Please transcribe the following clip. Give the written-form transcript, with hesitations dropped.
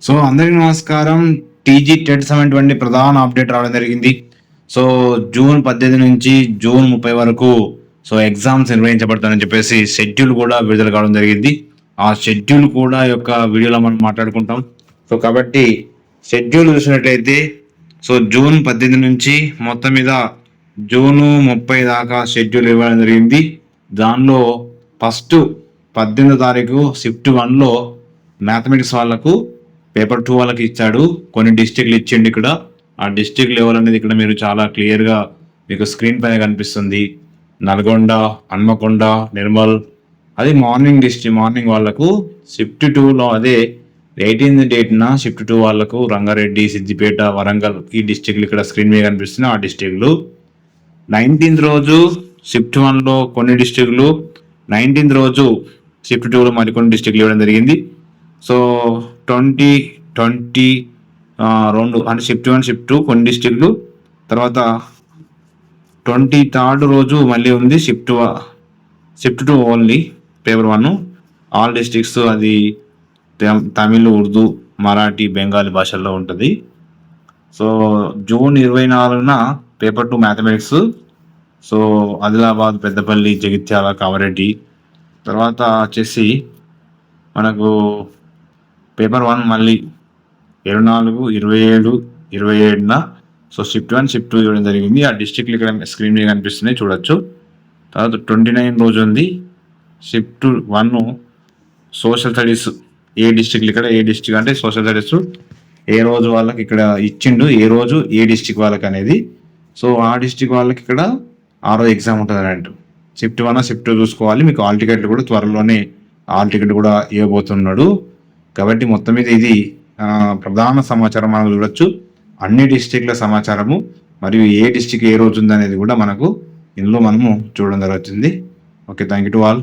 So అందరికీ నమస్కారం. TG TET 2020 ప్రధాన అప్డేట్ రావడం జరిగింది. సో జూన్ 18 నుంచి జూన్ 30 వరకు ఎగ్జామ్స్ నిర్వహించబడతాయని చెప్పేసి షెడ్యూల్ కూడా విడుదల కావడం జరిగింది. ఆ షెడ్యూల్ కూడా యొక్క వీడియోలో మనం మాట్లాడుకుంటాం. సో కాబట్టి షెడ్యూల్ చూసినట్లయితే జూన్ 18 నుంచి మొత్తం మీద జూన్ 30 దాకా షెడ్యూల్ ఇవ్వడం జరిగింది. దానిలో ఫస్ట్ 18వ తారీఖు షిఫ్ట్ 1లో మ్యాథమెటిక్స్ వాళ్ళకు పేపర్ 2 వాళ్ళకి ఇచ్చాడు. కొన్ని డిస్ట్రిక్ట్లు ఇచ్చిండు. ఇక్కడ ఆ డిస్ట్రిక్ట్ లెవెల్ అనేది ఇక్కడ మీరు చాలా క్లియర్గా మీకు స్క్రీన్ పైన కనిపిస్తుంది. నల్గొండ, హన్మకొండ, నిర్మల్, అది మార్నింగ్ వాళ్ళకు షిఫ్ట్ 2లో, అదే 18th డేట్న షిఫ్ట్ 2 వాళ్ళకు రంగారెడ్డి, సిద్దిపేట, వరంగల్, ఈ డిస్ట్రిక్ట్లు ఇక్కడ స్క్రీన్ మీద కనిపిస్తున్నాయి. ఆ డిస్ట్రిక్ట్లు 19th రోజు షిఫ్ట్ 1లో కొన్ని డిస్ట్రిక్ట్లు, 19th రోజు షిఫ్ట్ 2లో మరికొన్ని డిస్ట్రిక్ట్లు ఇవ్వడం జరిగింది. సో 20 రెండు అంటే షిఫ్ట్ 1, షిఫ్ట్ 2 కొన్ని డిస్ట్రిక్ట్లు. తర్వాత 23rd రోజు మళ్ళీ ఉంది shift 2 only paper 1 all districts. అది తమిళ్, ఉర్దూ, మరాఠీ, బెంగాలీ భాషల్లో ఉంటుంది. సో జూన్ 24న paper 2 mathematics. So Adilabad, Peddapalli, Jagtial, Kamareddy. తర్వాత వచ్చేసి మనకు పేపర్ 1 మళ్ళీ 24, 27, 27న షిఫ్ట్ 1, షిఫ్ట్ 2 ఇవ్వడం జరిగింది. ఆ డిస్ట్రిక్ట్లు ఇక్కడ స్క్రీన్ మీద కనిపిస్తున్నాయి, చూడొచ్చు. తర్వాత 29 రోజు ఉంది షిఫ్ట్ 1 సోషల్ స్టడీస్. ఏ డిస్ట్రిక్ట్లు ఇక్కడ, ఏ డిస్ట్రిక్ట్ అంటే సోషల్ స్టడీస్ ఏ రోజు వాళ్ళకి ఇక్కడ ఇచ్చిండు, ఏ రోజు ఏ డిస్ట్రిక్ట్ వాళ్ళకి అనేది. సో ఆ డిస్ట్రిక్ట్ వాళ్ళకి ఇక్కడ ఆ రోజు ఎగ్జామ్ ఉంటుంది అన్నట్టు. షిఫ్ట్ 1, షిఫ్ట్ 2 చూసుకోవాలి. మీకు ఆల్ టికెట్లు కూడా త్వరలోనే కూడా ఇవ్వబోతున్నాడు. కాబట్టి మొత్తం మీద ఇది ప్రధాన సమాచారం మనం చూడొచ్చు. అన్ని డిస్ట్రిక్ట్ల సమాచారము మరియు ఏ డిస్ట్రిక్ట్ ఏ రోజు ఉందనేది కూడా మనకు ఇందులో మనము చూడడం జరుగుతుంది. Okay, thank you to all.